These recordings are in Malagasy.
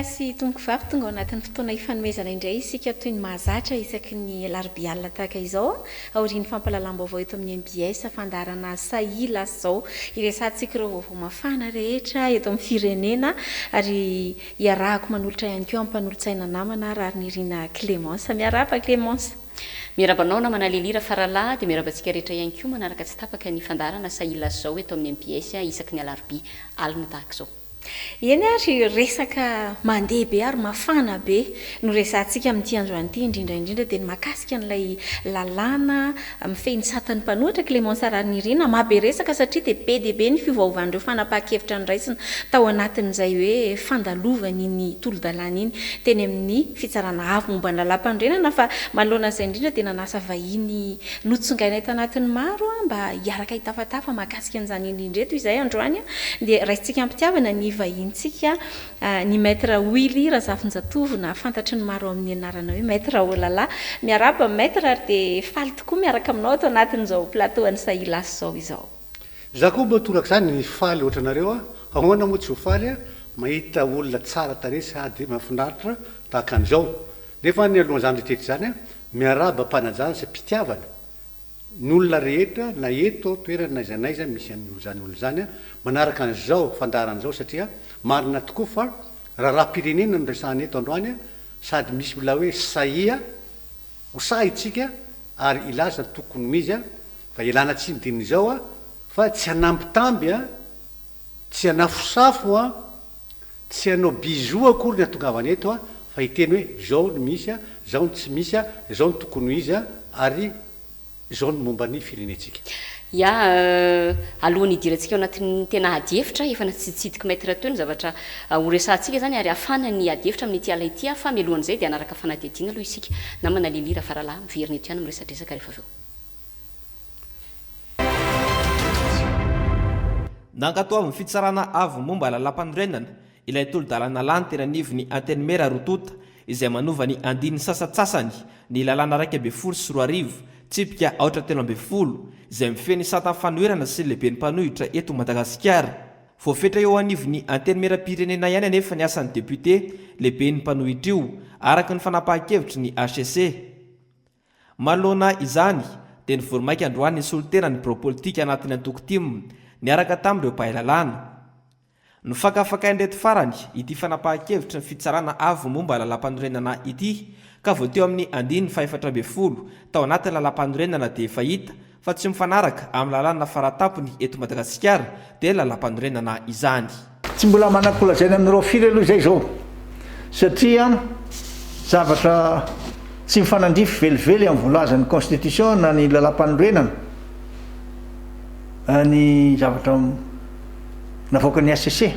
Malagasy tomboky vavy tonga ao anatin'ny fotoana ifanomezana indray isika toy ny mahazatra isaky ny alarobia tahaka izao aorian'ny fampalalam-baovao eto amin'ny MBS fandarana sahila zao iresantsika ireo vaovao mafana rehetra eto amin'ny firenena ary iarahako manolotra ihany koa amin'ny mpanolotsaina namana ary nirina Clémence. Miarapa Clémence. Miarabanao namana Lelira Farala dia miarabantsika rehetra ihany koa manaraka tsy tapaka ny fandarana sahila zao eto amin'ny MBS isaky ny alarobia alina tahaka izao. Eny ary resaka mandeha be ary mafana be no resantsika amin'ity androany ity indrindra dia mahakasika an'ilay lalàna mifehy satan'ny mpanoatra Clémence Aranirina mabe resaka satria dia be ny fiovaovan'ireo fanapahan-kevitra ny raisina tao anatin'izay hoe fandalovany iny tolo-dalàna iny teny amin'ny fitsarana avo momba ny lalam-pandrenana fa manoloana izay indrindra dia nanasa vahiny notsongaina eto anatin'ny maro mba hiaraka hitafatafa mahakasika an'izany indrindreto izay androany dia raisitsika ampitiavana ny vahintsika ny maître Willy Razafinjatovo fantatry ny maro amin'ny anarana hoe maître olala miaraba maître ary dia faly tokoa miaraka aminao ato anatin'izao plateau any Sahilasy zao izao. Za koa mba tolaka zany ny faly ohatranareo ahoana moa tsy ho faly mahita olona tsara tare sady mahafinaritra tahaka an'izao nefa ny alohan'izany rehetra zany miaraba mpanajana sy mpitiavana ny olona rehetra na eto toerana naizanaiza misy amin'ny olo zany manaraka an'izao fandaran'izao satria marina tokoa fa raha-pirenena no resahany eto androany sady misy mila hoe sahia hosaha itsika ary ilaza tokony mizy fa ilana tsy nydininy izao fa tsy hanambitamby tsy hanafosafo tsy hanao bizo akory ny atongavany eto fa hiteny hoe zao no misy zao no tsy misy zao no tokony izy ary zao no momba ny firenetsika. Ya alohan'ny idirantsika ao anatin'ny tena ady hevitra efa natsitsitika maître teo ny zavatra horesantsika zany ary afana ny ady hevitra amin'ity ala ity fa mialohan'izay dia anaraka fanadihadiana aloha isika namana Lelira Farala miverina eto ihany amin'ny resadresaka rehefa aveo. Nangatao amin'ny fitsarana avo momba lalam-panorenana ilay tolo-dalàna lany tena nivony anteny mera rotota izay manova ny andiny sasatsasany ny lalàna raika amby folo sy roa arivo tsipika aotra telo amby folo izay mifeny satan fanoherana sy lehibe ny mpanohitra eto Madagasikara. Voafetra eo anivony anteny mera-pirenena ihany anefa ny asan'ny député lehibe ny mpanohitra io araka ny fanapahan-kevitry ny HCC. Manoloana izany dia nivory-maika androany ny solitena ny bureau politika anatin'ny antoko-tim niaraka tamin'ireo mpahay lalàna. Ny fakafakain'reto farany ity fanapahan-kevitra ny fitsarana avo momba lalam-panorenana ity ka voateo amin'ny andiny faefatra amby folo tao anatin'ny lalam-panorenana dia fahita fa tsy mifanaraka amin'ny lalàna faratapony eto Madagasikara dia lalam-panorenana izany. Tsy mbola manakolazaina amin'ireo firy aloha izay zao satria zavatra tsy mifanandrify velively amin'ny voalazan'ny constitution na ny lalam-panorenana ny zavatra navoaka ny HCC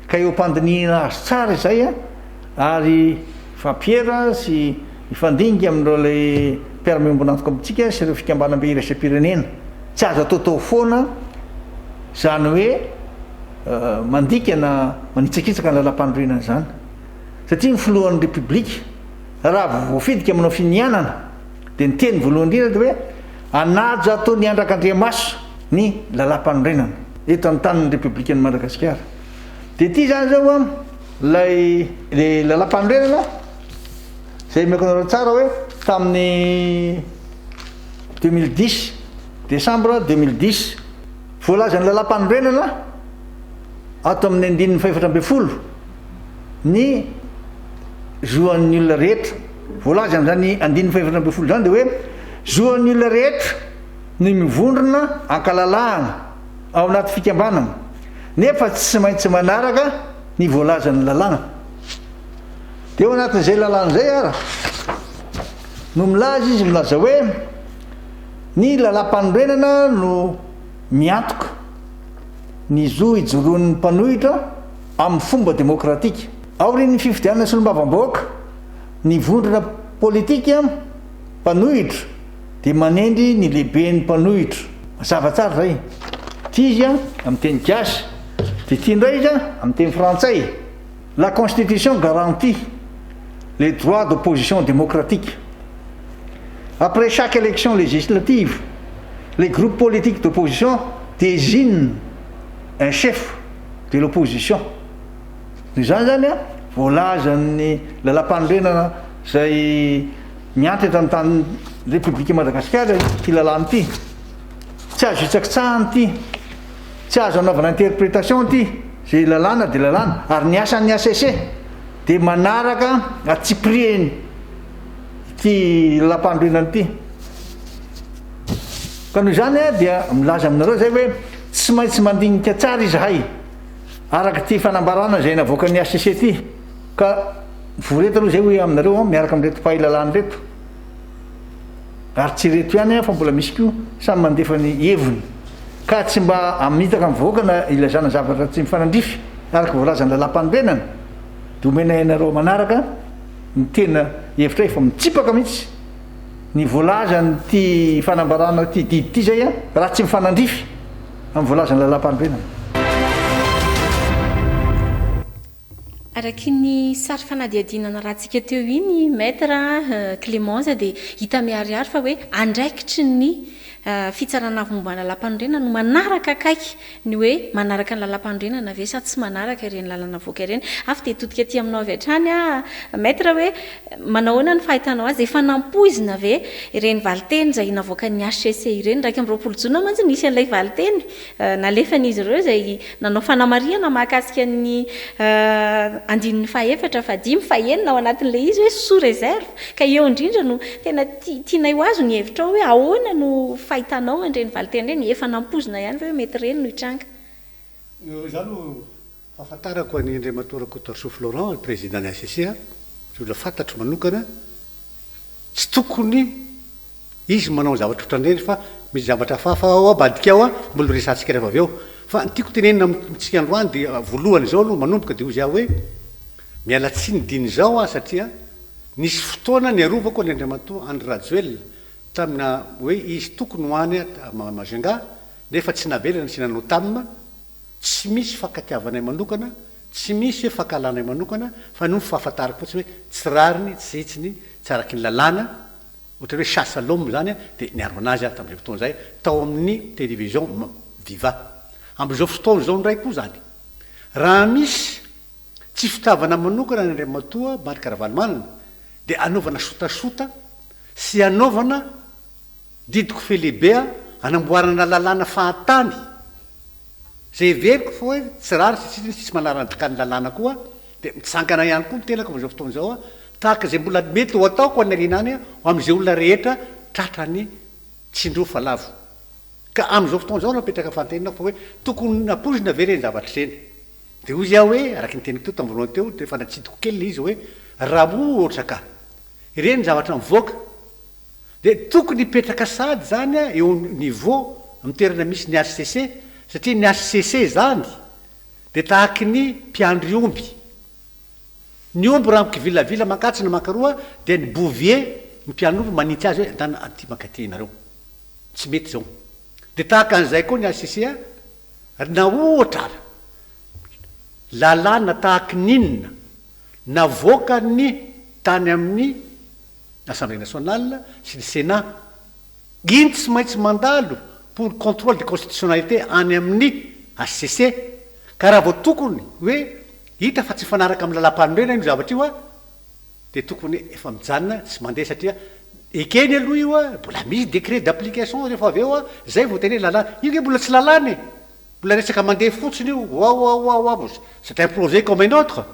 ka eo am-pandinihana azy tsara izay ary fampiera sy ifandinga amin'ireo lay mpiara-miombonantoka amintsika sy ireo fikambanam-be iraisam-pirenena tsy azo ataotao foana zany hoe mandika na manitsakitsaka ny lalam-panorenana zany satria ny filohan'ny republika raha voafidika aminao finianana dia ny teny voalohany indrindra dia hoe anaja ataony Andrak'Andriamaso ny lalam-panorenana eto amin'ny tanin'ny republikan'ny Madagasikara. Dia ity zany zao lay lalam-panorenana zay miakonareo tsara hoe tamin'ny 2010 décembre 2010 voalazan'ny lalam-panorenana ato amin'ny andininy faefatra amby folo ny zoan'ny olona rehetra voalazany zany andininy faefatra amby folo zany dia hoe zoan'ny olona rehetra ny mivondrona ankalalahana ao anaty fikambanana nefa tsy maintsy manaraka ny voalazan'ny lalàna. Dia eo anatin'izay lalàna izay no milaza izy milaza hoe ny lalam-panorenana no miantoka ny zo ijoroan'ny mpanohitra amin'ny fomba demokratika aorian'ny fifidianana sy olom-bavam-bahoaka ny vondrona politika mpanohitra dia manendry ny lehiben'ny mpanohitra mazava tsara zay. Ity izy amin'ny teny gasy dia ity indray izy amin'ny teny frantsay. La constitution garantit les droits d'opposition démocratique. Après chaque élection législative, les groupes politiques d'opposition désignent un chef de l'opposition. ny zany zany a voalazany lalam-panorenana zay mianty eto amin'ny tany république madagasikara ty lalàna ty tsy azo itsakitsahany ty tsy azo anaovana interprétation ty zay lalàna de lalàna ary ny asan'ny ACC de manaraka atsiprieny ty lalam-panorenana ty ka noho zany a dia milaza aminareo zay hoe tsy maintsy mandinika tsara izahay araka ty fanambarana zay navoakan'ny ACC ty ka voreto aloha zay hoe aminareo miaraka amreto pahay lalàna reto ary tsy reto ihany fa mbola misy ko samy mandefa ny heviny ka tsy mba amitaka mivoakana ilazana zavatra tsy mifanandrify araka voalazany lalam-panorenana de omena ianareo manaraka ny tena hevitra efa mitsipaka mihitsy ny voalazany ty fanambarana ty didy ty zay a raha tsy mifanandrify amin'ny voalazany lalam-panorenana. araky ny sary fanadiadinana rahantsika teo iny maître Clémence dia hita miariary fa hoe andraikitry ny fitsarana avy momba ny lalam-panorenana no manaraka akaiky ny hoe manaraka ny lalam-panorenana ve sa tsy manaraka ireny lalana voaka ireny afy de todika aty aminao avy hatrany a maître hoe manao ahoana ny fahitanao azy efa nampoizina ve ireny valiteny zay navoaka ny HCC ireny raiky amby roapolo jona mantsy nisy an'ilay valiteny nalefan'izy ireo zay nanao fanamariana mahakasika ny andininy fahaefatra fa 5 fa enina ao anatin'ilay izy hoe sous réserve ka eo indrindra no tena tianay ho azo ny hevitra hoe ahoana no fahitanao andreny valiteny reny efa nampozina ihany fa hoe mety reny no hitranga za no fahafantarako any Andriamatora Coutarceau Florent président ny ACC sy olona fantatro manokana tsy tokony izy manao zavatra ohatran'ireny fa misy zavatra hafahafa ao abadika ao mbola resantsika rehefa avy eo fa tiako tenenina amitsika androany dia voalohany zao aloha manomboka de ozy aho hoe miala tsiny diny zao satria nisy fotoana ny arovako ny Andriamatora Andry Rajoelina tamina hoe izy tokony ho any Majunga nefa tsy navelana sy nanao tamina tsy misy fankatiavanay manokana tsy misy hoe fankalanay manokana fa no fahafantarako fotsiny hoe tsy rariny tsy hitsiny tsy araky ny lalàna ohatra hoe chasse à l'homme zany de niaro anazy tam'izay fotoana zay tao amin'ny télévision Viva am'izao fotoana zao ndray koa zany raha misy tsy fitaavana manokana ny Andriamatoa Marc Ravalomanana de anaovana sotasota sy anaovana didiko fe lehibe anamboarana lalàna fahatany zay veriko fa hoe tsy rary tsy manaraka ny lalàna koa de mitsangana ihany koa mitelako am'izao fotoana zao tahaka zay mbola mety ho ataoko any arinany am'izay olona rehetra tratrany tsindro falavo ka am'izao fotoana zao napetraka fantenina fa hoe tokony napozina ve reny zavatra reny de ozy aho hoe araky ny teniko teo tam'voalohany teo de efa natsidiko kely izy hoe raha ohatra ka ireny zavatra mivoaka de tokony hipetraka sady zany eo niveau am'toerana misy ny HCC satria ny HCC zany de tahaky ny mpiandry omby ny omby raha mikivilavila mankatsina makaroa de ny bouvier ny mpiandry omby manitsy azy hoe andana aty makaty nareo tsy mety zao de tahaka an'izay koa ny HCC na ohatra lalàna tahaky ninona navoaka ny tany amin'ny Assemblée nationale sy ny Sénat iny tsy maintsy mandalo pour contrôle de constitutionnalité any amin'ny HCC ka raha vao tokony hoe hita fa tsy fanaraka amin'ny lalam-panorenana io zavatra io de tokony efa mijanona tsy mandeha satria ekeny aloha io mbola misy décret d'application rehefa avy eo zay vao tena lalàna io mbola tsy lalàna mbola resaka mandeha fotsiny io wow c'est un projet comme un autre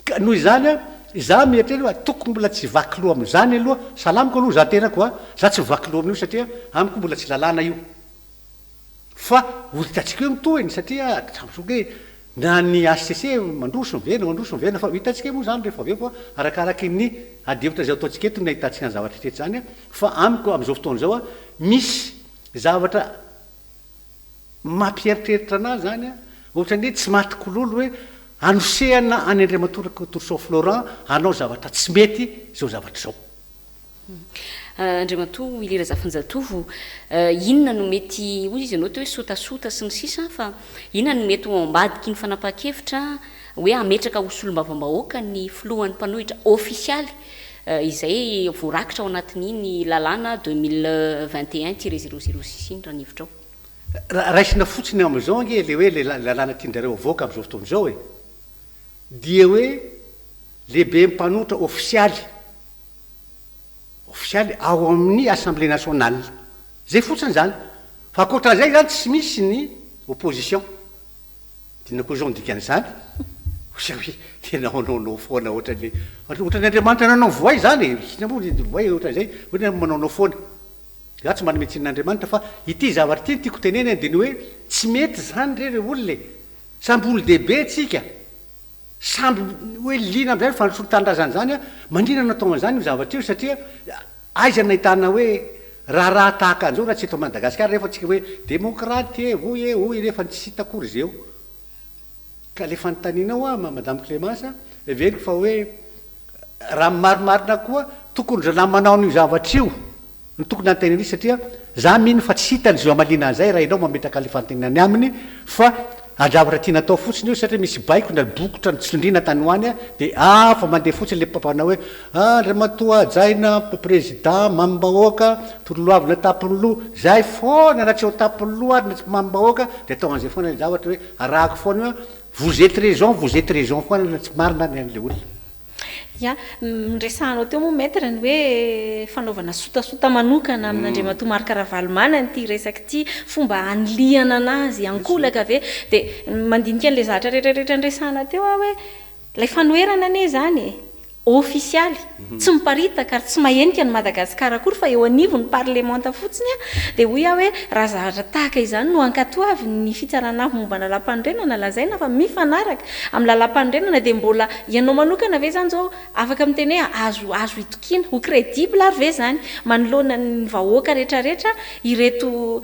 ka noho izany za mietra aloha tokony mbola tsy vakiloha am'izany aloha salamiko aloha za tenako za tsy vakiloha amin'io satria amiko mbola tsy lalàna io fa hitatsika hoe mitohiny satria samsoka hoe na ny HCC mandroso miverina fa hitatsika moa zany rehefa avy eo fa arakaraky ny adihevitra zay ataontsika eto ny ahitatsika ny zavatra teto zany fa amiko am'izao fotoana zao misy zavatra mampieritreritra anazy zany ohatrany hoe tsy maty-kololo hoe anosehana any Andriamatora Coutarceau Florent anao zavatra tsy mety zao zavatra zao Andriamatoa ilera zafinjatovo inona no mety ozy izy anao teo hoe sotasota sy ny sisa fa inona no mety ho ambadiky ny fanapa-kevitra hoe ametraka hosolom-bavambahoaka ny filohan'ny mpanohitra ofisialy izay voarakitra ao anatin'iny lalàna 2021 tiré 006 iny raha ny hevitra ao raisina fotsiny am'izao nge le hoe le lalàna tiandrareo avoaka am'izao fotoana zao dia hoe lehibe mpanotra ofisialy ao amin'ny assemblée nationale zay fotsiny zany fa akoatran'izay zany tsy misy ny opposition dinako zao ndikan'izany sa hoe tena manaonao foana ohatrany Andriamanitra nanao voay zany voay ohatran'izay hoe manaonao foana za tsy manome tsin'Andriamanitra fa ity zavatra ity tiako tenena dia ny hoe tsy mety zany reny olona samby olo dehibe tsika samby hoe lina am'zany fanosolon-tanindrazany zany a mandrina natao an'izany io zavatra io satria aiza nahitana hoe raha tahaka an'izao raha tsy eto Madagasikara rehefa tsika hoe démocrate oy rehefa tsy hitakory zeo ka le fanontanianao a madame Clémence everiko fa hoe raha marimarina koa tokony zalahy manao an'io zavatra io ny tokony antenany satria za mino fa tsy hitany zao amalina an'izay raha ianao mametraka le fantenany aminy fa ajavatra tia natao fotsiny io satria misy baiko na bokotra nitsondrina tany hoany a dia fa mandeha fotsiny le mpapanao hoe Andriamatoa jaina président mambahoaka toloavina tapiny loha zay foana raha tsy ho tapiny loha ary na tsy mambahoaka dia atao an'izay foana le zavatra hoe arahako foana vous êtes raison foana na tsy marina ny an'le olona ia nresahanao teo moa maître ny hoe fanaovana sotasota manokana amin'Andriamatoa Marc Ravalomanana ty resaky ty fomba aniliana anazy ankolaka ave dia mandinika an'le zavatra rehetrarehetra nresahana teo hoe lay fanoerana ane zany ofisialy tsy miparitaka ary tsy mahenika ny Madagasikara akory fa eo anivo ny parlemanta fotsiny a dia hoy hoe raha zavatra tahaka izany no ankatoavy ny fitsarana momba ny lalam-pandrenana lazaina fa mifanaraka amin'ny lalam-pandrenana dia mbola ianao manokana ve zany zao afaka miteny hoe azo itokiana ho crédible ary ve zany manoloana ny vahoaka rehetrarehetra ireto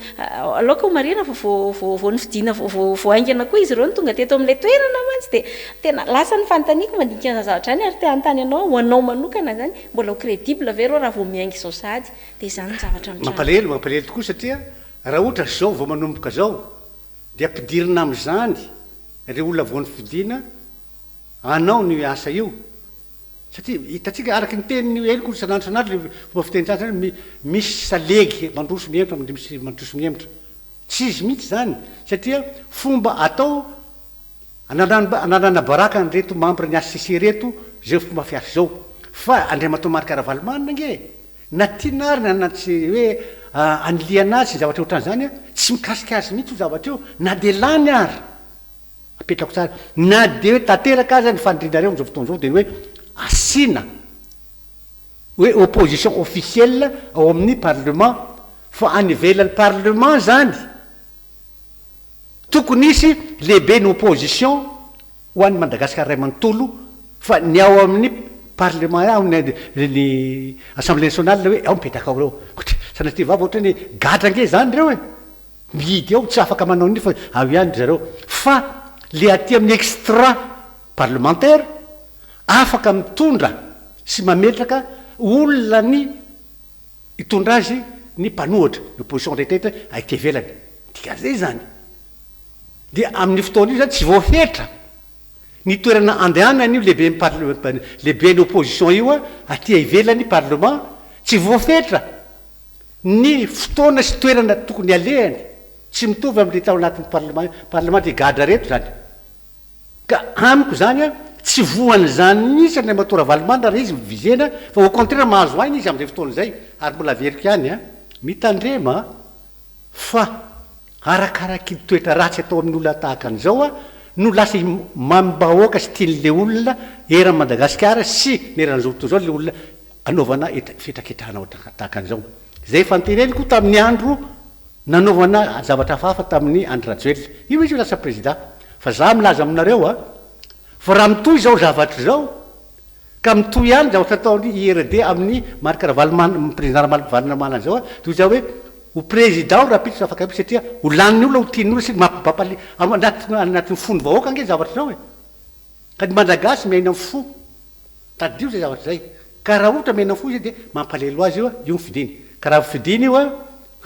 aloka ho marina fa vo ny fidiana voaingana koa izy ireo ny tonga teto amin'ilay toerana mantsy dia tena lasa ny fanontaniako mandinika zavatra any ary te antany hoanao manokana zany mbola ho crédible ve reo raha vao miainga izao sady dia zany zavatra mampalahelo tokoa satria raha ohatra zao vao manomboka zao dia ampidirina amin'izany re olona vao ny fidiana anao ny asa io satria hitatsika araky ny teniny eloko sanandrosanandro le fomba fiteny misy salegy mandroso mihemitra misy mandroso mihemitra tsy izy mihitsy zany satria fomba atao ananana baraka nyreto membre ny ACC reto zay fomba fiasa zao fa Andriamatoa Marc Ravalomanana nge na tianarina na tsy hoe aniliana azy zavatra ohatran'izany a tsy mikasika azy mihitsy io zavatra io na dia lany ary apetrako tsara na dia hoe tanteraka azy ny fandrinareo am'izao fotoana zao dia hoe asina hoe opposition officielle ao amin'ny parlement fa anivelan'ny parlement zany tokony isy lehibe ny opposition ho an'ny Madagasikara ray manontolo fa ny ao amin'ny parlement ao ny assemblée nationale hoe ao mipetraka ao reo sanatria vava ohatra ny gadrange zany reo mihidy ao tsy afaka manao ny fa ao ihany zareo fa le aty amin'ny extra parlementaire afaka mitondra sy mametraka olona ny hitondra azy ny mpanohatra ny opposition rehetrarehetra aity velany dikan'izay zany dia amin'ny fotoana io zany tsy voafetra ny toerana andehanany io lehibe ny opposition io a aty ivelany parlement tsy voafetra ny fotoana sy toerana tokony alehany tsy mitovy amin'le tao anatin'ny parlement dia gadra reto zany ka amiko zany a tsy voany zany misy Andriamatoa Ravalomanana raha izy vizena fa au contraire mahazo aina izy amin'izay fotoana izay ary mbola veriko ihany a mitandrema fa arakaraky toetra ratsy atao amin'ny olona tahaka an'izao a no lasa mambahoaka sy tian'le olona eran'ny Madagasikara sy neran'izao fotoana zao le olona anaovana fetraketrahana tahaka an'izao zay fanteneny koa tamin'ny andro nanaovana zavatra hafahafa tamin'ny Andry Rajoelina io izy io lasa président fa za milaza aminareo a fa raha mitoy zao zavatra zao ka mitoy ihany zavatra ataony IRD amin'ny Marc Ravalomanana président Ravalomanana zao a toy zao hoe ho président raha pitso afaka aby satria ho laniny olona ho tian'olona sy mampapali anatin'ny fony vahoaka ange zavatra zao ka ny Malagasy miaina amin'ny fo tadio zay zavatra zay ka raha ohatra miaina amin'ny fo izy dia mampalelo azy io a io fidiny ka raha fidiny io a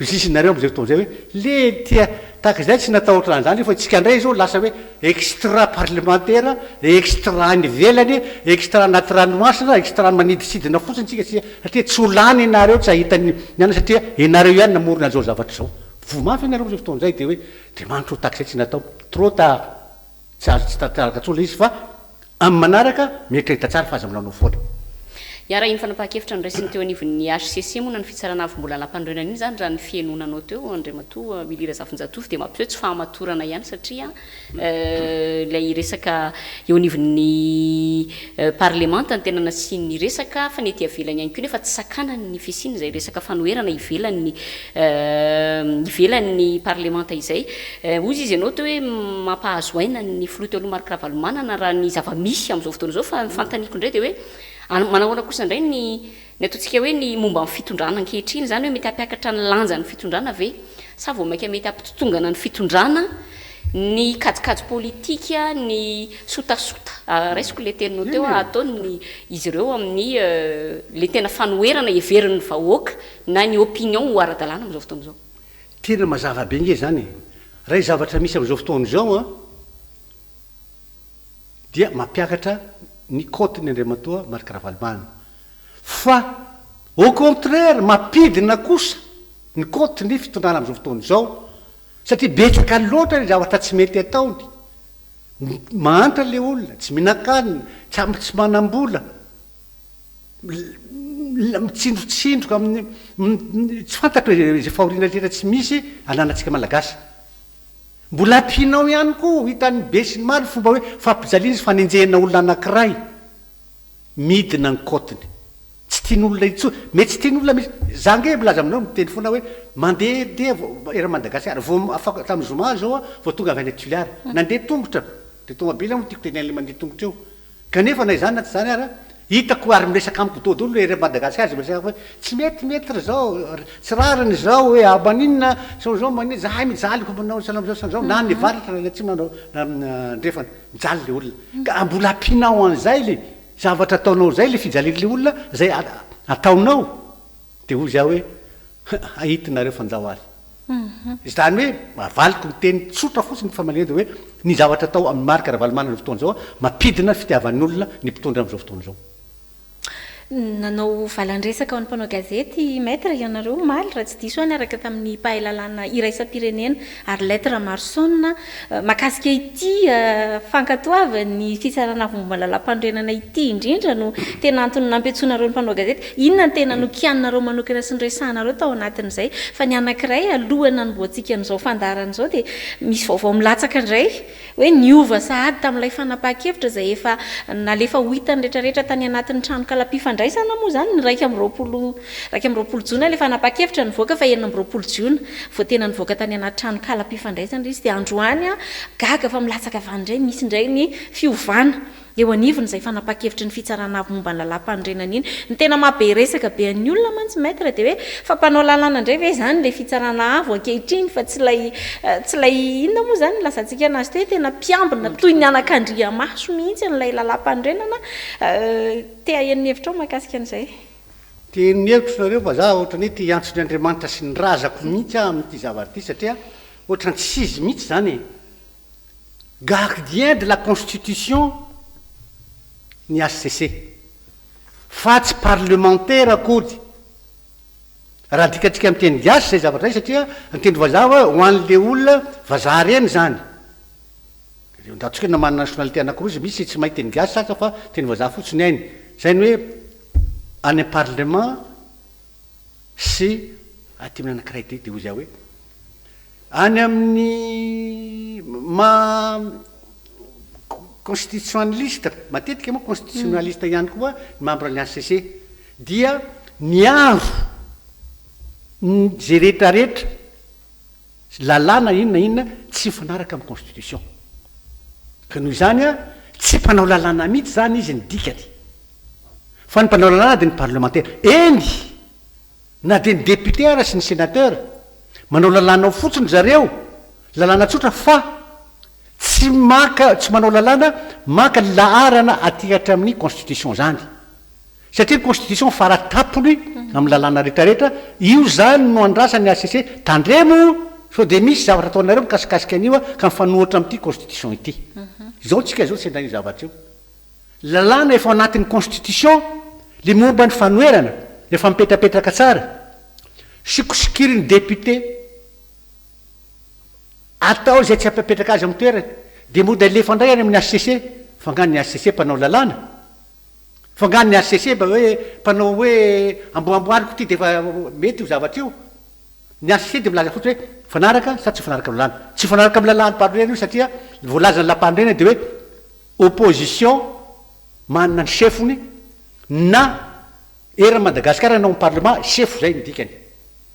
sisinareo am'izay fotoana zay hoe le tia tahaka izay tsy natao ohatran'izany fa itsika indray zao lasa hoe extra parlementaire extra any velany extra anaty ranomasina extra maniditsidina fotsiny tsika satria tsy ho lany ianareo tsy ahitany niana satria ianareo ihany namorona zao zavatra zao vomafy ianareo am'izay fotoana zay dia hoe Andriamanitra ho tahaka izay tsy natao trop tard tsy azo tsy taraka tsolo izy fa amin'ny manaraka mieritrerita tsara fa aza milanao foana iaraha iny fanapaha-kevitra ndraisiny teo anivon'ny HCC moa na ny fitsarana avy mbola lampandoenana iny zany raha ny fianonanao teo andriamatoa milira zafinjatovy dia mampiseho tsy fahamatorana ihany satria ilay resaka eo anivon'ny parlemanta ny tena nasiany resaka fa nety avelany ihany koa nefa tsy sakanany fisiny zay resaka fanoherana ivelan'ny parlemanta izay ozy izy ianao teo hoe mampahazo aina ny filoha teo aloha Marc Ravalomanana raha ny zava-misy amin'izao fotoana izao fa fantaniko indray dia hoe manahoana kosa indray ny ataontsika hoe ny momba amin'ny fitondrana ankehitriny zany hoe mety hampiakatra ny lanja ny fitondrana ve sa vao maika mety hampitotongana ny fitondrana ny kajikajy politika ny sotasota raisiko le teninao teo ataony izy ireo amin'ny le tena fanoherana everin'ny vahoaka na ny opinion ho ara-dalàna amin'izao fotoana izao tena mazava be nge zany raha zavatra misy amin'izao fotoana izao dia mampiakatra ny kotiny andriamatoa Marc Ravalomanana fa au contraire mampidina kosa ny kotiny fitondrana amin'izao fotoana izao satria betsaka loatra ny zavatra tsy mety ataony mahantra le olona tsy mihinan-kanina tsy manam-bola mitsindrotsindroka amin'ny tsy fantatra zay fahoriana lera tsy misy ananantsika malagasy mbola ampianao ihany koa hitany be sy ny maro fomba hoe fampijaliana izy fanenjehana olona anankiray midina ny kotiny tsy tian'olona itso mety tsy tian'olona misy zange milaza aminao miteny foana hoe mandeha de era Madagasikara vao afaka tamin'ny zoma zao vao tonga avy any Tuileries nandeha tongotra de tomobila tiako teny an'le mandeha tongotra eo kanefa na izany na tsy zany ara hitako ary miresaka amiko dodolo era Madagasikara zay miresaka hoe tsy mety zao tsy rariny zao hoe abaninona zao mane zahay mijaly manao salamzao na ny varatra tsy manao ndrefana mijaly le olona ka mbola ampianao an'izay le zavatra ataonao zay le fijaliny le olona zay ataonao de hoy za hoe ahitinareo fanjao azy zany hoe avaliko miteny tsotra fotsiny famalena de hoe ny zavatra atao amin'ny Marc Ravalomanana ny fotoana zao mampidina fitiavan'olona ny mpitondra amin'izao fotoana zao nanao valan-dresaka ao ny mpanao gazety maître ianareo maly raha tsy diso any araka tamin'ny pahalalana iraisam-pirenena ary lettre marsonna makasika ity fankatoavany fitsarana momba lalam-pandrenana ity indrindra no tena antony nampiatsoanareo ny mpanao gazety inona ny tena nokianinareo manokana sy nyresanareo tao anatin'izay fa ny anankiray alohana ny boantsika n'izao fandarana izao dia misy vaovao milatsaka indray hoe niova sahady tamin'ilay fanapaha-kevitra zay efa nalefa ho hitany rehetrarehetra tany anatin'ny trano kalapifandraisana moa zany ny raiky amby roapolo jona le fanapaha-kevitra nivoaka fa 9 jona vao tena nivoaka tany anaty trano kalapifandraisana izy dia androany gaga fa milatsaka avy indray misy indray ny fiovana eo anivony zay fanapaha-kevitry ny fitsarana avy momba ny lalam-pandrenana iny ny tena mabe resaka be an'ny olona mantsy maître dia hoe fa mpanao lalàna indray ve zany le fitsarana avo ankehitriny fa tsy lay inona moa zany lasantsika anazy te tena mpiambina toy ny anakandria maso mihitsy n'ilay lalam-pandrenana te ahen'ny hevitra ao mahakasika an'izay teny hevitra nareo fa za ohatra ny ty antsony Andriamanitra sy ny razako mihitsy amin'ity zavatra ity satria ohatra ny tsy izy mihitsy zany gardien de la constitution ny HCC fa tsy parlementaire akory raha dikatsika miteny gasy zay zavatra zay satria nyteny vazava ho an'le olona vazaha reny zany ndatsika na manana nationalité anankiroa izy misy tsy mahay teny gasy sasa fa teny vazaha fotsiny ainy zay ny hoe any parlement sy aty amin'ny anankiray ty de hoy za hoe any amin'ny constitutionnaliste matetika moa constitutionnaliste ihany koa membre ny HCC dia miaro zay rehetrarehetra lalàna inona tsy mifanaraka amin'ny constitution ka noho izany tsy mpanao lalàna mihitsy zany izy ny dikany fa ny mpanao lalàna de ny parlementaire eny na de ny député ara sy ny sénateur manao lalàna ao fotsiny zareo lalàna tsotra fa tsy manao lalàna maka laharana atikatra amin'ny constitution zany satria ny constitution faratapony amin'ny lalàna rehetrarehetra io zany no andrasany HCC tandremo so de misy zavatra ataonareo mikasikasika an'io ka mifanohitra amin'ity constitution ity zao tsika zao tsy endrany zavatra io lalàna efa anatin'ny constitution le momba ny fanoherana efa mipetrapetraka tsara sikosikiry ny député atao zay tsy ampapetraka azy amin'ny toerany de moda lefa ndray any amin'ny HCC fangany ACC mpanao lalàna fangany ACC mba hoe mpanao hoe amboamboariko ty de efa mety io zavatra io ny ACC de milaza fotsy hoe fanaraka sa tsy fanaraka amin'ny lalàna tsy fanaraka amin'ny lalàna mpandrena io satria voalaza ny lampandrena de hoe opposition manana ny chefony na era Madagasikara anao parlement chef zay midikany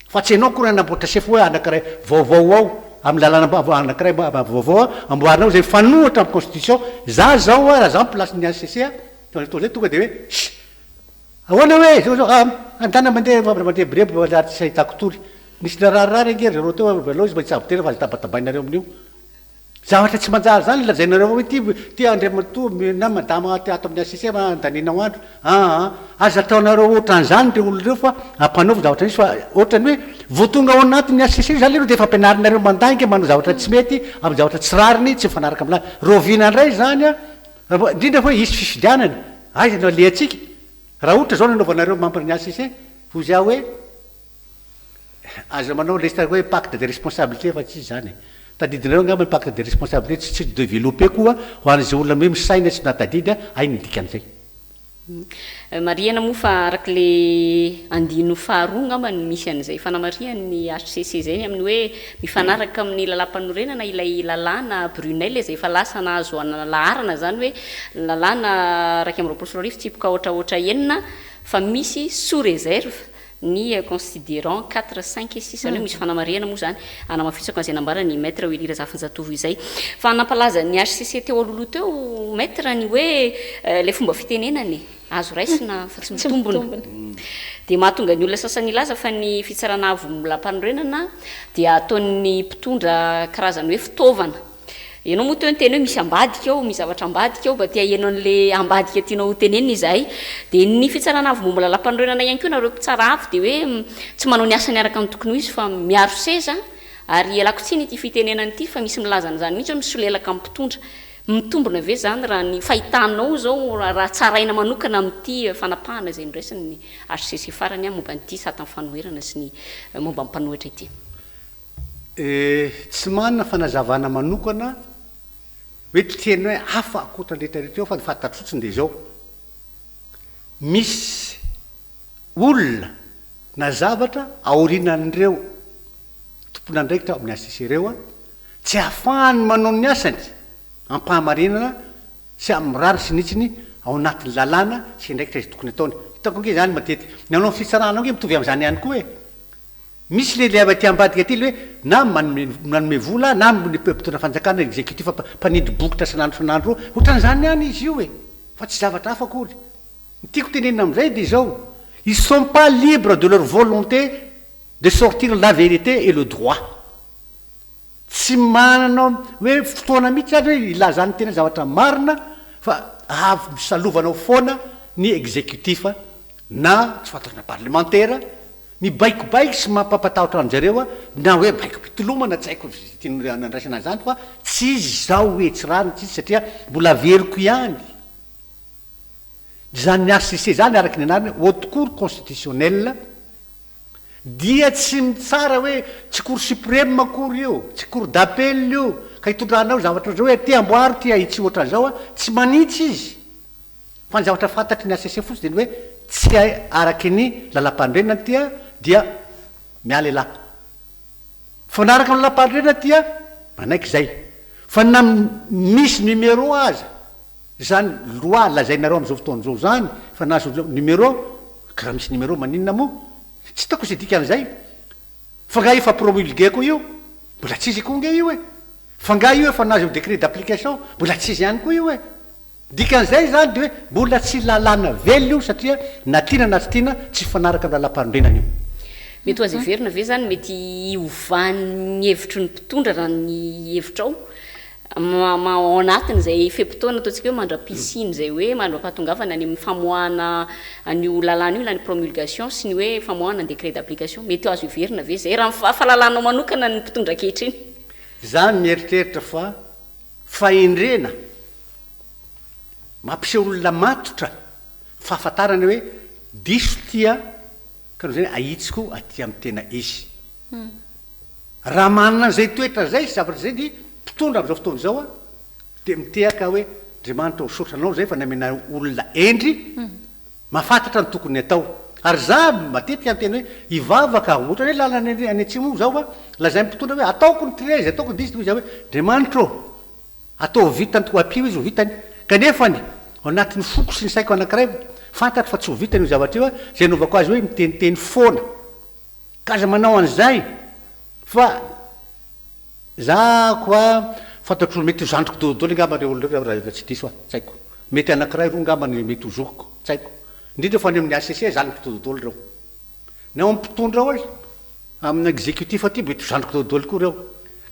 fa tsy anao koa namboatra chef hoe anankiray vaovao ao amin'ny lalàna anankiray vaovao amboarinao zay fanohatra amin'ny constitution za zao raha za place ny ACC to zay tonga de hoe ahoana hoe zao andana mandeha breb la tsy ahitako tory nisy rarirary angery reo teo velao izy mba hitsabo fa tabatabainareo amin'io zavatra tsy manjary zany lazainareo hoe ty andriamato na madama ato amin'ny ACC andaninao andro aza ataonareo ohatran'izany re olo reo fa ampanaova zavatra misy fa ohatrany hoe voatonga ao anatin'ny ACC zany le de efa ampianarinareo mandangy manao zavatra tsy mety amin'ny zavatra tsy rariny tsy mifanaraka amina rovina indray zany indrindra fa isy fifidianany ay anao le atsika raha ohatra zao nanaovanareo mampany ACC ho za hoe aza manao lesta hoe pacte de responsabilité fa tsy zany tadidinareo ngamba pacte de responsabilité tsy développé koa ho an'izay olona hoe misaina tsy natadidy ay nidikan'izay mariana moa fa arak'le andino faharoa ngamba ny misy an'izay fanamarian'ny HCC zay amin'ny hoe mifanaraka amin'ny lalam-panorenana ilay lalàna Brunel zay efa lasa nahazo laharana zany hoe lalàna raiky amby roapolo sy roa arivo tsipoka ohatraohatra enina fa misy sous réserve ny considérant 4 5 et 6 aloha misy fanamariana moa zany anamafisako an'izay nambara ny maître Elira Zafinjatovo izay fa nampalaza ny HCC teo alohaloha teo maître ny hoe le fomba fitenenany azo raisina fa tsy mitombona de mahatonga ny olona sasany ilaza fa ny fitsarana avo lampanorenana dia ataon'ny mpitondra karazany hoe fitaovana ianao moa teo ny teny hoe misy ambadika ao misy zavatra ambadika ao mba tia ianao an'le ambadika tianao ho tenenina izahay de ny fitsarana avo momba lalam-panorenana ihany koa nareo mpitsara avo de hoe tsy manao ny asany araka amin'ny tokony ho izy fa miaro seza ary alako tsiny ity fitenenana ity fa misy milazana zany mihitsy hoe misolelaka amin'ny mpitondra mitombona ve zany raha ny fahitanao zao raha tsaraina manokana amin'ity fanapahana zay niraisiny HCC farany momba n'ity sady amin'ny fanoherana sy ny momba mmpanohitra ity tsy manana fanazavana manokana hoe teny hoe hafa akoatranrehetrarehetra eo fa ny fatatrotsiny de zao misy olona na zavatra aorinan'ireo tomponandraikitra amin'ny ACC reo tsy ahafahany manao ny asany ampahamarinana sy am'rary sy nitsiny ao anatin'ny lalàna sy ndraikitra izy tokony ataony hitako nge zany matety nanao fitsarana nge mitovy am'izany ihany koa misy le avy ambadika aty le hoe na manome vola na mpitondra fanjakana exécutif mpanindry bokotra sanandro sanandro ohatran'izany ihany izy io fa tsy zavatra hafa akory tiako tenenina am'izay de zao ils sont pas libres de leur volonté de sortir la vérité et le droit tsy mananao hoe fotoana mihitsy zany hoe ilazany tena zavatra marina fa avy misalovanao foana ny exécutif na tsy fantarana parlementaire mibaikobaiky sy mampapatahotra aminjareo na hoe baiko pitolomana tsy haiko tianandraisana zany fa tsy izy zao hoe tsy rariny tsy izy satria mbola veriko ihany zany ny ACC zany araky ny anarany haute cour constitutionnelle dia tsy mitsara hoe tsy cour suprême akory io tsy cour d'appel io ka hitondranao zavatra zao hoe ty amboary ty ahitsy ohatran'izao tsy manitsy izy fa ny zavatra fantatry ny ACC fotsy de ny hoe tsy araky ny lalam-pandrenana tia dia miala elahy fanaraka ny lalam-pandrenana tia manaiky zay fa na misy numéro aza zany loi lazainareo am'izao fotoan'izao zany fa nazo numéro karaha misy numéro maninona moa tsy hitako zay dikan'izay fa nga io fa promulgué ko io mbola tsy izy koa nge io fa nga io fa nazo décret d'application mbola tsy izy ihany koa io dikan'izay zany de hoe mbola tsy lalàna velo io satria na tiana na tsy tiana tsy fanaraka amin'ny lalam-pandrenana io mety ho azy verina ve zany mety iovan'ny hevitry ny mpitondra raha ny hevitra ao anatiny zay fepitoana ataontsika hoe mandra-pisiny zay hoe mandra-pahatongavana any amin'ny famoahana an'io lalàna io la ny promulgation sy ny hoe famoahana ny décret d'application mety ho azo iverina ve zay raha fahalalànao manokana ny mpitondra ankehitriny za mieritreritra fa fahendrena mampiseho olona matotra fahafantarana hoe diso tia ka no zany ahitsiko aty amin'ny tena izy raha manana zay toetra zay sy zavatra zay ny mpitondra am'izao fotoana izao de mitehaka hoe andriamanitra sotranao zay fa namena olona endry mafantatra ny tokony atao ary za matetika antena hoe ivavaka ohatra hoe lalana any atsimo zao a lazay mpitondra hoe ataoko ny 13 ataoko ny 10 za hoe andriamanitra atao vitany to apio izy ho vitany kanefany ao anatin'ny foko sy ny saiko anankiray fantatra fa tsy ho vitany io zavatra io a zay anaovako azy hoe miteniteny foana ka za manao an'izay fa za koa fantatro mety zandriko dodolo ngamba re olona raha tsy diso tsy haiko mety anankiray roa ngambany mety ho zokiko tsy haiko indrindra fa any amin'ny ACC zandriko dodolo reo na ao mpitondra ao amin'ny exécutif aty mety zandriko dodolo koa reo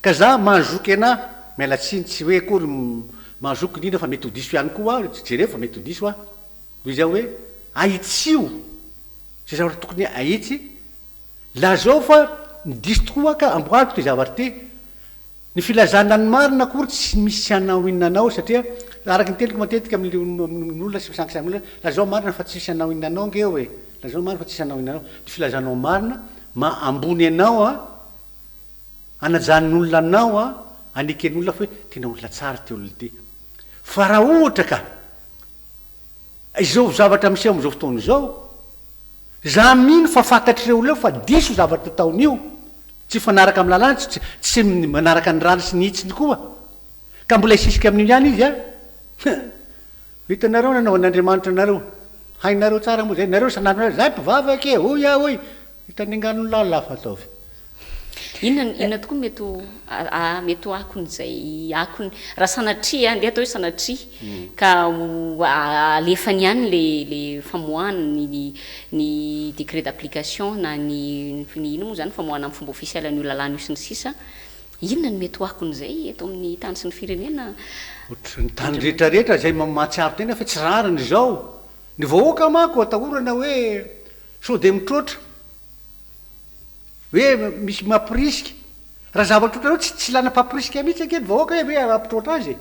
ka za mazoky ana miala tsiny tsy hoe akory mazoky indrindra fa mety ho diso ihany koa tsy jereo fa mety ho diso a noho izao hoe ahitsio zay zavatra tokony ahitsy la zao fa midiso tokoa ka amboariko ty zavatra ty ny filazana ny marina akory tsy misy anao inanao satria araky ny teliko matetika amin'olona sy misankisan'ny olona la zao marina fa tsisy anao inanao nge hoe la zao marina fa tsisy anao inanao ny filazanao marina ma ambony anao a anajan'olona anao a aneken'olona fa hoe tena olona tsara ty olona ty fa raha ohatra ka izao zavatra misy am'izao fotoana zao za mino fa fantatr'ireo olona fa diso zavatra taon'io tsy fanaraka amin'ny lalàna tsy manaraka ny rano sy nihitsiny koa ka mbola isisika amin'io ihany izy a hitanareo nanao an'andriamanitra anareo hainareo tsara moa zay nareo sanandro zay mpivavaka oy a oy hitany anganony lalafa ataovy inona tokoa mety ho akon'izay akony raha sanatria ndeha atao hoe sanatria ka alefany ihany le famoahana ny décret d'application na ny ino moa zany famoahana amin'ny fomba ofisialy an'io lalàna io sy ny sisa inona ny mety ho akon'izay atao amin'ny tany sy ny firenena ohatry ny tany rehetrarehetra zay mahatsiaro tena fa tsy rariny zao ny vahoaka mako atahorana hoe sao de mitroatra hoe misy mampirisika raha zavatra oatra reo tsy lana mpampirisika mihitsy ankeny vahoaka hoe mampitroatra azy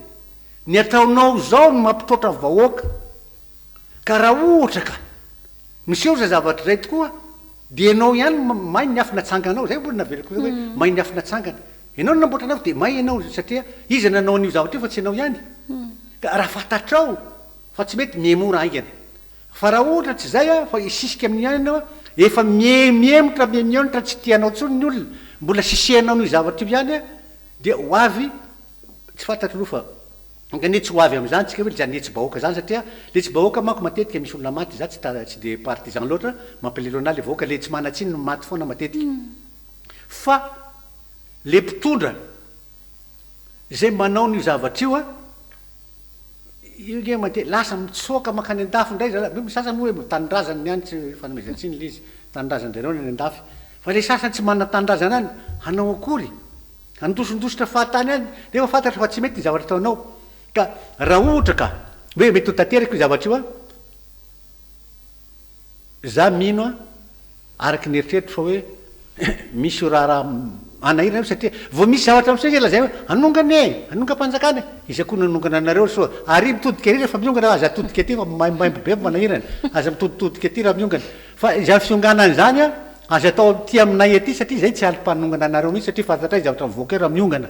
ny ataonao zao no mampitroatra vahoaka ka raha ohatra ka miseho za zavatra zay tokoa de anao ihany may ny afina tsanganao zay mbola naveriko hoe may ny afina tsangana ianao no namboatra anao de may ianao satria izy nanao an'io zavatra io fa tsy anao ihany ka raha fantatrao fa tsy mety miemora aingana fa raha ohatra tsy zay a fa isisika amin'ny ihany anao efa miemotra miemotra tsy tianao tsony ny olona mbola sisehanao n'io zavatra io ihany a de ho avy tsy fantatro aloha fa nganetsy ho avy am'izany tsika hoe janetsy bahoaka zany satria letsy bahoaka manko matetika misy olona maty za tsy de partisan loatra mampalelo ana le vahoaka le tsy manatsiny no maty foana matetika fa le mpitondra zay manao n'io zavatra io a io ge mate lasa mitsoka makany an-dafy ndray sasany hoe tanindrazany ihany tsy fanamezantsiny le izy tanindrazany reo ny an-dafy fa le sasany tsy manana tanindrazana any hanao akory andosondositra fahatany any nefa fantatra fa tsy mety ny zavatra ataonao ka raha ohatra ka hoe mety ho tanteraka io zavatra io a za mino a araky ny eritreritro fa hoe misy io raha anahirana satria vo misy zavatra am'say lazay hoe anongany anonga mpanjakany izy akoa nanongana anareo so ary mitodika ary fa miongana aza todika aty fa maimbo be manahirana aza mitoditodika aty raha miongana fa izany fionganany zany a aza atao ty aminay aty satria zay tsy alim-panongana anareo mihitsy satria fantatray zavatra mivoaka io raha miongana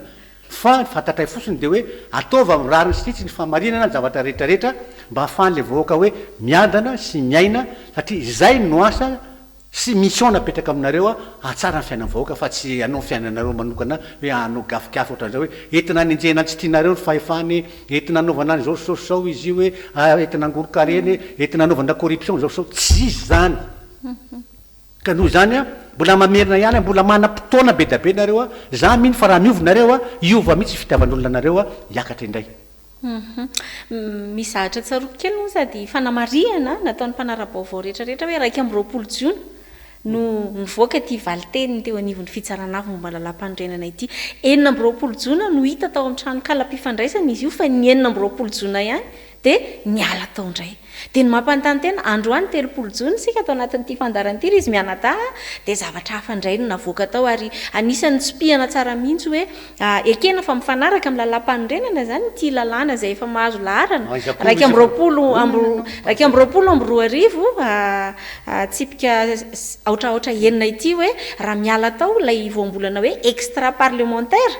fa fantatray fotsiny de hoe ataova mirariny sitsy ny famarinana ny zavatra rehetrarehetra mba hahafan'le vahoaka hoe miadana sy miaina satria zay no asa sy mission napetraka aminareo a atsara ny fiainany vahoaka fa tsy anao fiainanareo manokana hoe anao gafikafy ohatran'zao hoe entina ny enjena tsy tianareo ny fahefany entina anaovana any zao sao izy io hoe entina angorokareny entina anaovana corruption zao sao tsisy zany ka noho zany a mbola mamerina ihany mbola manam-potoana be da be nareo a za mino fa raha miovonareo a iova mihitsy fitiavan'olona nareo a hiakatra indray misy zahatra tsaroako kely moa sady fanamariana nataon'ny mpanara-baovao rehetrarehetra hoe raiky amby roapolo jiona no mivoaka ty valiteniny teo anivon'ny fitsaranavy momba lalam-pandrenana ity enina amby roapolo jiona no hita tao amin'ny trano kala-pifandraisana izy io fa ny enina amby roapolo jiona ihany de niala tao indray de ny mampanontany tena androany telopolo jiona sika atao anatin'ity fandaran'ity izy mianadaha de zavatra hafa indray no navoaka tao ary anisan'ny tsipihana tsara mihitsy hoe ekena fa mifanaraka amin'ny lalam-pandrenana zany ty lalàna zay efa mahazo laharana raiky amby roapolo amby roa arivo tsipika aotraotra enina ity hoe raha miala tao lay voambolana hoe extra parlementaire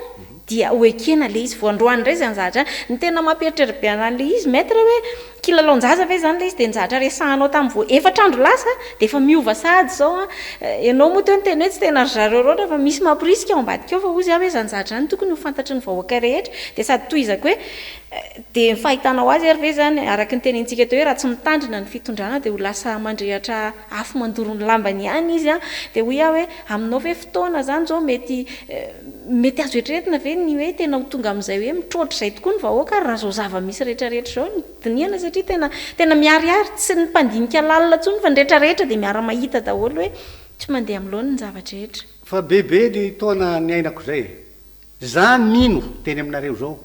dia oekena le izy voandroany ray zany zahatra ny tena mampieritrera be an'le izy maître hoe kilalao-njaza ve zany le izy de nzahatra resahanao tamin'ny vo efatrandro lasa de efa miova sady zao ianao moa teo ny tena hoe tsy tena ry zareo roatra fa misy mampirisika ao ambadika ao fa ozy hoe zany zahatra zany tokony ho fantatry ny vahoaka rehetra de sady toizako hoe de fahitanao azy ary ve zany araky ny tenintsika teo hoe raha tsy mitandrina ny fitondrana de ho lasa mandrehatra afo mandoro ny lambany ihany izy a de hoy aho hoe aminao ve fotoana zany zao mety azo etreretina ve ny hoe tena ho tonga amin'izay hoe mitroatra izay tokoa ny vahoaka ary raha zao zava-misy rehetrarehetra zao ny diniana satria tena miariary tsy ny mpandinika lalina tsony fa nrehetrarehetra de miara mahita daholo hoe tsy mandeha amin'loany ny zavatra rehetra fa bebe ny taona ny ainako zay za mino teny aminareo zao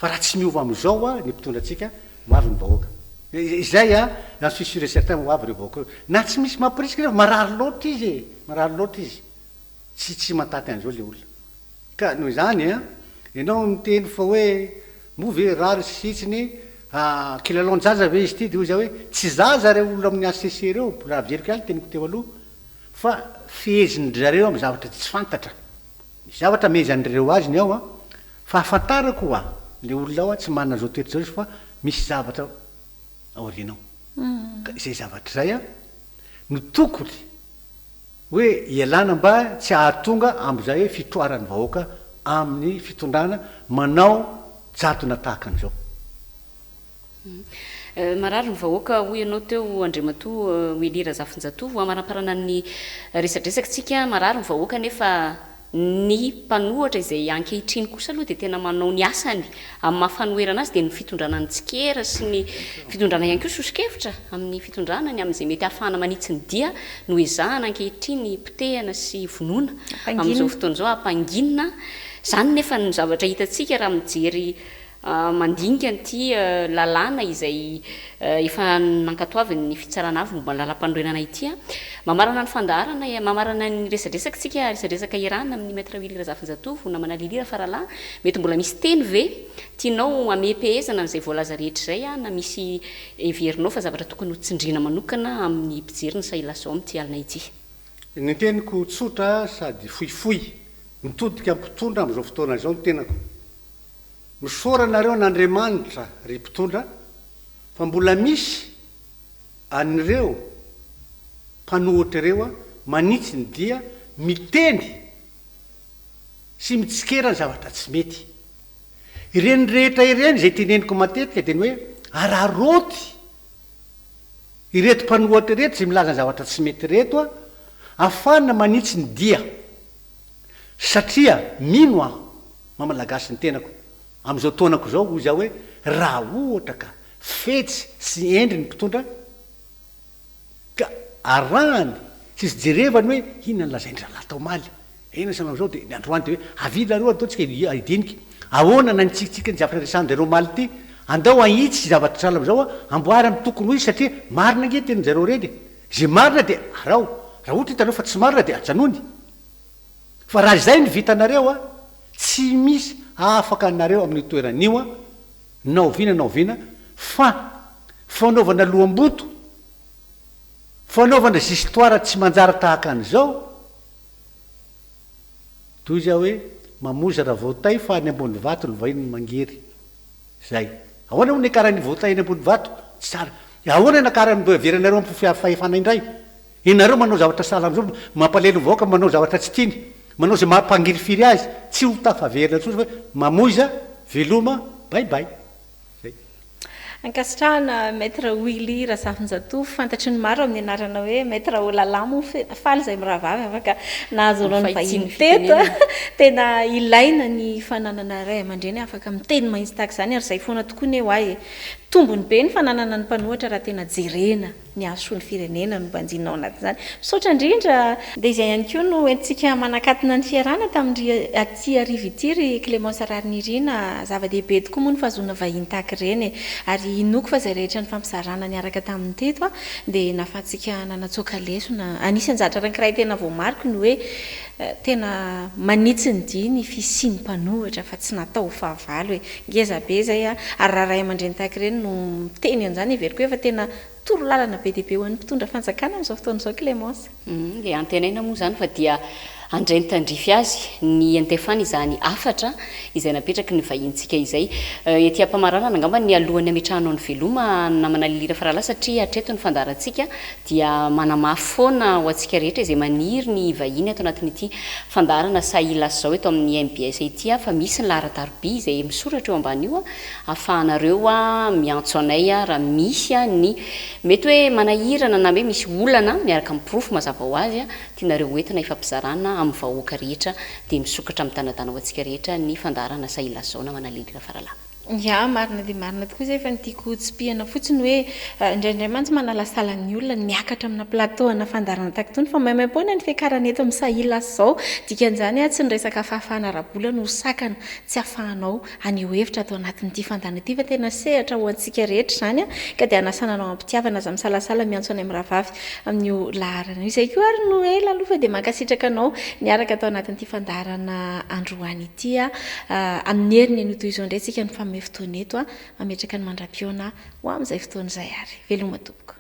fa raha tsy miova am'izao a ny mpitondra atsika moavy ny vahoaka izay a na susure certain moavy reo vahoaka na tsy misy mampirisika refa marary loatra izy tsy mataty an'izao le olona ka noho izany a ianao miteny fa hoe move rary sitsiny kilalao-njaza ve izy ty de hoy za hoe tsy zaza reo olona amin'ny ACC reo raha verika any teniko teo aloha fa fihezin-drareo amy zavatra tsy fantatra zavatra mehezan'reo azy ny ao a fa afantarako a le olona ao a tsy manana zao toetra zao izy fa misy zavatra aorianao ka izay zavatra zay a no tokony hoe ialana mba tsy ahatonga am'izay hoe fitoarany vahoaka amin'ny fitondrana manao jatona tahaka an'izao marary ny vahoaka hoy ianao teo andriamatoa hoelira zafinjatovo amaraparana ny resadresaky tsika marary ny vahoaka nefa ny mpanohatra izay ankehitriny kosa aloha de tena manao ny asany amin'ny mahafanoerana azy de ny fitondrana ny tsikera sy ny fitondrana ihany ko sosikevitra amin'ny fitondranany amin'izay mety ahafahana manitsy ny dia no ezahana ankehitriny pitehana sy vonoana amin'izao fotoana zao ampanginina zany nefa ny zavatra hitatsika raha mijery mandinika nyty lalàna izay efa nankatoaviny ny fitsarana avy momba ny lalam-panorenana ity a mamarana ny fandaharana mamarana ny resadresaky tsika resadresaka irana amin'ny maître Wilira Zafinjatovo na manalilira faralahy mety mbola misy teny ve tianao amepehezana n'izay voalaza rehetra zay a na misy everinao fa zavatra tokony ho tsindrina manokana amin'ny mpijery ny sahilasao am'ty alina ity ny teniko tsotra sady foifoy mitodika mpitondra am'izao fotoana zao ny tenako misoranareo n'Andriamanitra ry mpitondra fa mbola misy an'ireo mpanohatra ireo a manitsy ny dia miteny sy mitsikera ny zavatra tsy mety ireny rehetra ireny zay teneniko matetika de ny hoe araroty ireto mpanohatra reto zay milaza ny zavatra tsy mety reto a afana manitsy ny dia satria mino aho mamalagasy ny tenako am'izao taonako zao hoy za hoe raha ohatra ka fetsy sy endry ny mpitondra ka arahany tsisy jerevany hoe inona ny lazaindry raha latao maly ina sanam'izao de ny androany de hoe avila reo ataotsika idiniky ahoana na nitsikitsika ny zavatra resan'jareo maly ty andao ahitsy zavatra sala am'izao a amboary amy tokony ho izy satria marina nge teninjareo reny zay marina de arao raha ohatra hitanao fa tsy marina de ajanony fa raha zay ny vitanareo a tsy misy afaka anareo amin'ny toeran'io a naoviana fa fanaovana loam-boto fanaovana zistoira tsy manjara tahaka an'izao toy za hoe mamoza raha voatay fa any ambony vato ny vainy mangery zay ahoana ho ny karany voatay any ambony vato tsy tsara ahoana nakaranyveranareo amfahefana indray inareo manao zavatra sala am'izao mampalelo vaoaka manao zavatra tsy tiany manao zay mampangiryfiry azy tsy ho tafaverina tsoy hoe mamoiza veloma baibay zay ankasitrahana maître Wilira Zafinjatovo fantatry ny maro amin'ny anarana hoe maître Olalamo faly zay miravavy afaka nahazoana ny vahiny teto tena ilaina ny fananana ray aman-dreny afaka miteny mahitsy tahaka izany ary zay foana tokoa ny eo ahy tombony be ny fananana ny mpanohatra raha tena jerena ny ahasoa ny firenena no banjinao anatin'izany misaotra indrindra de izay ihany koa no entsika manakatina ny fiarana tamin'ny aty arivo ity ry Clémence Rarinirina zava-dehibe tokoa moa ny fahazoana vahiny tahaka ireny ary inoko fa zay rehetra ny fampizarana niaraka tamin'ny teto a de nafahantsika nanatsoaka lesona anisan'ny zavatra rankiray tena voamariko ny hoe tena manitsy ny dia ny fisiany mpanohatra fa tsy natao fahavalo hoe ngeza be zay a ary raha ray aman-dreny tahaka ireny no miteny an'izany everiko hoe fa tena toro lalana be dehibe ho an'ny mpitondra fanjakana amin'izao fotoana izao Clémence de antenaina moa zany fa dia andray nytandrify azy ny antefany izany afatra izay napetraky ny vahintsika izay ety ampamarana angamba ny alohany ametrahanao ny veloma namana lilira farala satria atreto ny fandarantsika dia manamafy foana ho antsika rehetra izay maniry ny vahiny ato anatin'ity fandarana sahilasy zao eto amin'ny MBS ity fa misy ny laharatarby izay misoratra eo ambany io ahafahanareo miantso anay raha misy ny mety hoe manahirana na hoe misy olana miaraka amin'ny profo mazava ho azy tianareo entina ifampizarana amin'ny vahoaka rehetra dia misokatra amin'ny tanadana ho antsika rehetra ny fandarana sahilasy zao namana lilira farala ya marina dia marina tokoa zay efa nytiako tsipihana fotsiny hoe indraindray mantsy manalasalan'ny olona miakatra amina plateau-na fandarana tahaka itony fa maimaimpona ny fiakarana eto amin'ny sahilasy zao dikan'izany tsy ny resaka fahafahana rabola no sakana tsy ahafahanao aneho hevitra atao anatin'ity fandarana ity fa tena sehatra ho antsika rehetra zany ka dia anasananao ampitiavana aza misalasala miantso any amin'ny rahavavy amin'io laharana izay koa ary no ela aloha fa dia mankasitraka anao niaraka atao anatin'ity fandarana androany ity amin'ny heriny ny toy izao indray tsika ny fotoana eto mametraka ny mandra-piona ho amin'izay fotoana izay ary veloma tompoko